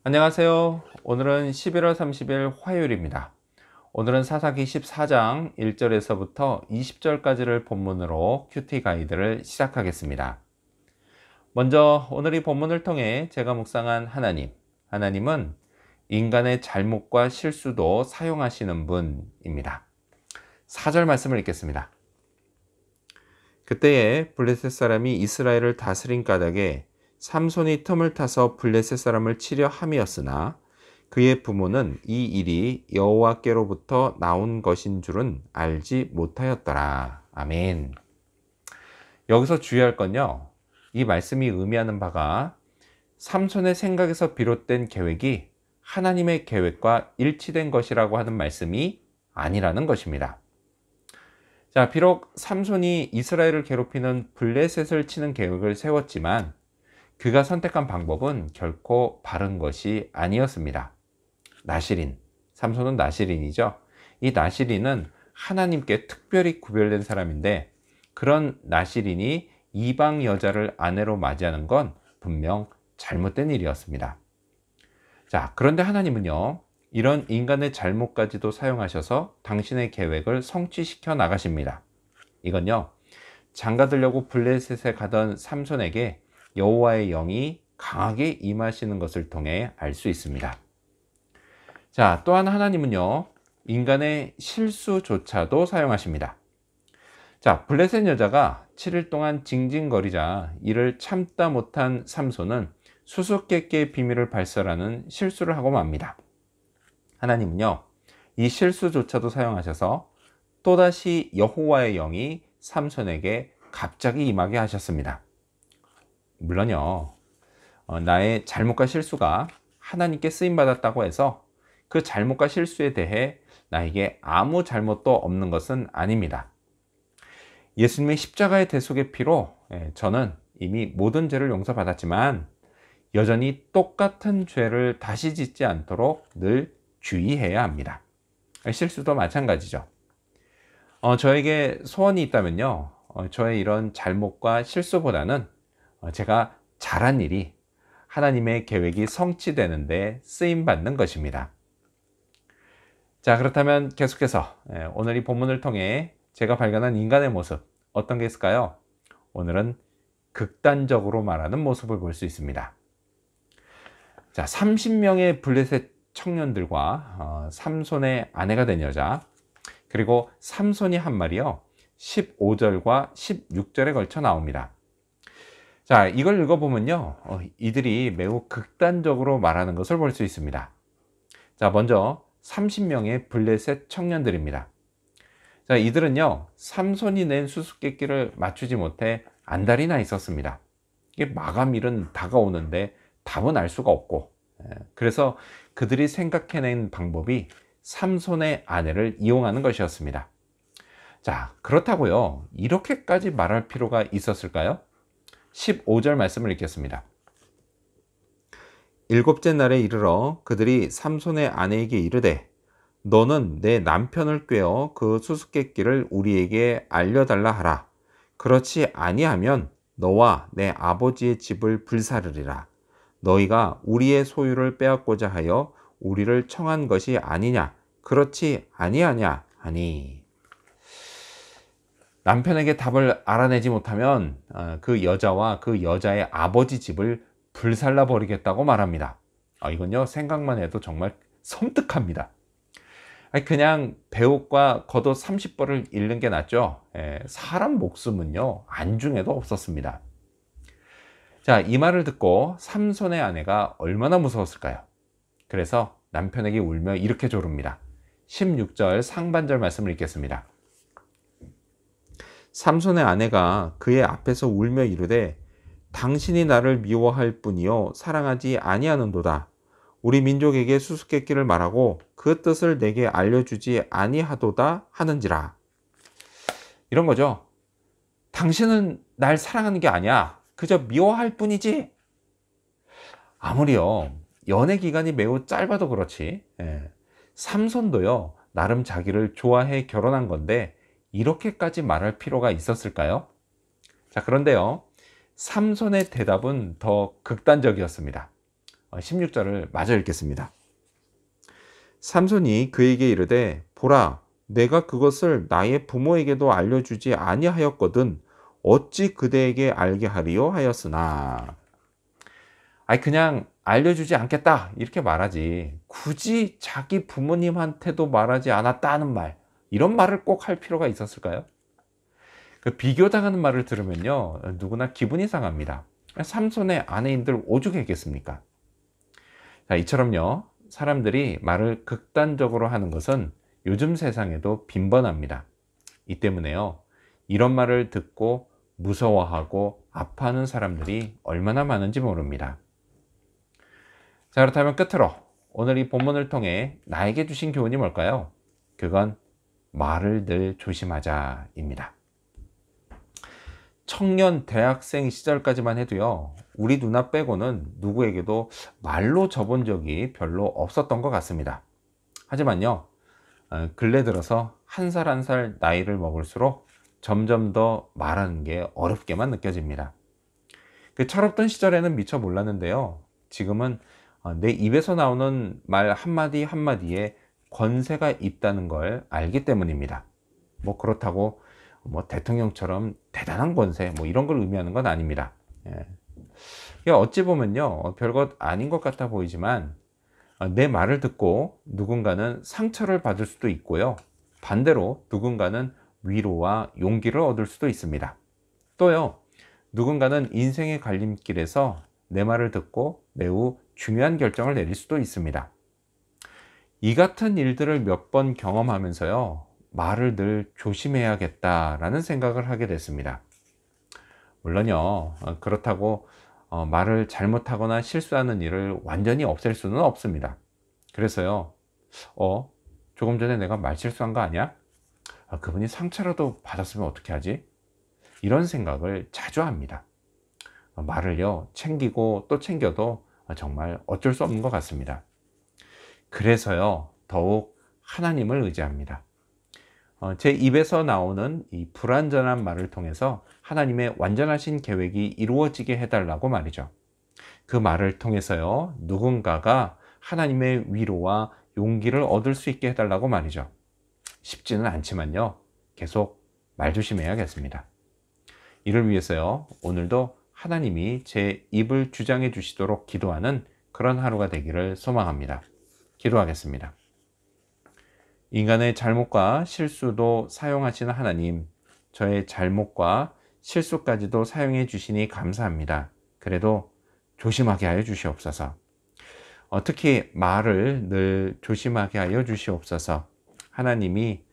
안녕하세요. 오늘은 11월 30일 화요일입니다. 오늘은 사사기 14장 1절에서부터 20절까지를 본문으로 큐티 가이드를 시작하겠습니다. 먼저 오늘 이 본문을 통해 제가 묵상한 하나님은 인간의 잘못과 실수도 사용하시는 분입니다. 4절 말씀을 읽겠습니다. 그때에 블레셋 사람이 이스라엘을 다스린 까닭에 삼손이 틈을 타서 블레셋 사람을 치려 함이었으나 그의 부모는 이 일이 여호와께로부터 나온 것인 줄은 알지 못하였더라. 아멘. 여기서 주의할 건요, 이 말씀이 의미하는 바가 삼손의 생각에서 비롯된 계획이 하나님의 계획과 일치된 것이라고 하는 말씀이 아니라는 것입니다. 자, 비록 삼손이 이스라엘을 괴롭히는 블레셋을 치는 계획을 세웠지만 그가 선택한 방법은 결코 바른 것이 아니었습니다. 삼손은 나시린이죠. 이 나시린은 하나님께 특별히 구별된 사람인데, 그런 나시린이 이방 여자를 아내로 맞이하는 건 분명 잘못된 일이었습니다. 자, 그런데 하나님은요, 이런 인간의 잘못까지도 사용하셔서 당신의 계획을 성취시켜 나가십니다. 이건요, 장가들려고 블레셋에 가던 삼손에게 여호와의 영이 강하게 임하시는 것을 통해 알 수 있습니다. 자, 또한 하나님은요, 인간의 실수조차도 사용하십니다. 자, 블레셋 여자가 7일 동안 징징거리자 이를 참다 못한 삼손은 수수께끼의 비밀을 발설하는 실수를 하고 맙니다. 하나님은요, 이 실수조차도 사용하셔서 또다시 여호와의 영이 삼손에게 갑자기 임하게 하셨습니다. 물론요, 나의 잘못과 실수가 하나님께 쓰임받았다고 해서 그 잘못과 실수에 대해 나에게 아무 잘못도 없는 것은 아닙니다. 예수님의 십자가의 대속의 피로 저는 이미 모든 죄를 용서받았지만 여전히 똑같은 죄를 다시 짓지 않도록 늘 주의해야 합니다. 실수도 마찬가지죠. 저에게 소원이 있다면요, 저의 이런 잘못과 실수보다는 제가 잘한 일이 하나님의 계획이 성취되는데 쓰임받는 것입니다. 자, 그렇다면 계속해서 오늘 이 본문을 통해 제가 발견한 인간의 모습, 어떤 게 있을까요? 오늘은 극단적으로 말하는 모습을 볼 수 있습니다. 자, 30명의 블레셋 청년들과 삼손의 아내가 된 여자, 그리고 삼손이 한 말이요, 15절과 16절에 걸쳐 나옵니다. 자, 이걸 읽어보면요, 이들이 매우 극단적으로 말하는 것을 볼 수 있습니다. 자, 먼저 30명의 블레셋 청년들입니다. 자, 이들은요, 삼손이 낸 수수께끼를 맞추지 못해 안달이 나 있었습니다. 이게 마감일은 다가오는데 답은 알 수가 없고, 그래서 그들이 생각해낸 방법이 삼손의 아내를 이용하는 것이었습니다. 자, 그렇다고요, 이렇게까지 말할 필요가 있었을까요? 15절 말씀을 읽겠습니다. 일곱째 날에 이르러 그들이 삼손의 아내에게 이르되 너는 내 남편을 꾀어 그 수수께끼를 우리에게 알려달라 하라. 그렇지 아니하면 너와 내 아버지의 집을 불사르리라. 너희가 우리의 소유를 빼앗고자 하여 우리를 청한 것이 아니냐. 그렇지 아니하냐 하니. 남편에게 답을 알아내지 못하면 그 여자와 그 여자의 아버지 집을 불살라 버리겠다고 말합니다. 이건요, 생각만 해도 정말 섬뜩합니다. 그냥 배옷과 겉옷 30벌을 잃는 게 낫죠. 사람 목숨은요, 안중에도 없었습니다. 자, 이 말을 듣고 삼손의 아내가 얼마나 무서웠을까요? 그래서 남편에게 울며 이렇게 조릅니다. 16절 상반절 말씀을 읽겠습니다. 삼손의 아내가 그의 앞에서 울며 이르되 당신이 나를 미워할 뿐이요 사랑하지 아니하는도다. 우리 민족에게 수수께끼를 말하고 그 뜻을 내게 알려주지 아니하도다 하는지라. 이런 거죠. 당신은 날 사랑하는 게 아니야. 그저 미워할 뿐이지. 아무리요, 연애 기간이 매우 짧아도 그렇지, 삼손도요, 나름 자기를 좋아해 결혼한 건데 이렇게까지 말할 필요가 있었을까요? 자, 그런데요, 삼손의 대답은 더 극단적이었습니다. 16절을 마저 읽겠습니다. 삼손이 그에게 이르되 보라 내가 그것을 나의 부모에게도 알려주지 아니하였거든 어찌 그대에게 알게 하리요 하였으나. 그냥 알려주지 않겠다 이렇게 말하지 굳이 자기 부모님한테도 말하지 않았다는 말, 이런 말을 꼭 할 필요가 있었을까요? 그 비교당하는 말을 들으면요 누구나 기분이 상합니다. 삼손의 아내인들 오죽했겠습니까? 자, 이처럼요 사람들이 말을 극단적으로 하는 것은 요즘 세상에도 빈번합니다. 이 때문에요 이런 말을 듣고 무서워하고 아파하는 사람들이 얼마나 많은지 모릅니다. 자, 그렇다면 끝으로 오늘 이 본문을 통해 나에게 주신 교훈이 뭘까요? 그건 말을 늘 조심하자입니다. 청년 대학생 시절까지만 해도요 우리 누나 빼고는 누구에게도 말로 접은 적이 별로 없었던 것 같습니다. 하지만요 근래 들어서 한 살 한 살 나이를 먹을수록 점점 더 말하는 게 어렵게만 느껴집니다. 그 철없던 시절에는 미처 몰랐는데요 지금은 내 입에서 나오는 말 한마디 한마디에 권세가 있다는 걸 알기 때문입니다. 뭐 그렇다고 대통령처럼 대단한 권세 이런 걸 의미하는 건 아닙니다. 어찌 보면요 별것 아닌 것 같아 보이지만 내 말을 듣고 누군가는 상처를 받을 수도 있고요 반대로 누군가는 위로와 용기를 얻을 수도 있습니다. 또요 누군가는 인생의 갈림길에서 내 말을 듣고 매우 중요한 결정을 내릴 수도 있습니다. 이 같은 일들을 몇 번 경험하면서요 말을 늘 조심해야겠다라는 생각을 하게 됐습니다. 물론요 그렇다고 말을 잘못하거나 실수하는 일을 완전히 없앨 수는 없습니다. 그래서요 조금 전에 내가 말 실수한 거 아니야? 그분이 상처라도 받았으면 어떻게 하지? 이런 생각을 자주 합니다. 말을요 챙기고 또 챙겨도 정말 어쩔 수 없는 것 같습니다. 그래서요 더욱 하나님을 의지합니다. 제 입에서 나오는 이 불완전한 말을 통해서 하나님의 완전하신 계획이 이루어지게 해달라고 말이죠. 그 말을 통해서요 누군가가 하나님의 위로와 용기를 얻을 수 있게 해달라고 말이죠. 쉽지는 않지만요 계속 말 조심해야겠습니다. 이를 위해서요 오늘도 하나님이 제 입을 주장해 주시도록 기도하는 그런 하루가 되기를 소망합니다. 기도하겠습니다. 인간의 잘못과 실수도 사용하시는 하나님, 저의 잘못과 실수까지도 사용해 주시니 감사합니다. 그래도 조심하게 하여 주시옵소서. 특히 말을 늘 조심하게 하여 주시옵소서. 하나님이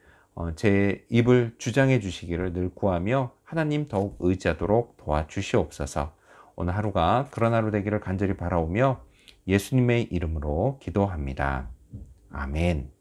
제 입을 주장해 주시기를 늘 구하며 하나님 더욱 의지하도록 도와주시옵소서. 오늘 하루가 그런 하루 되기를 간절히 바라오며 예수님의 이름으로 기도합니다. 아멘.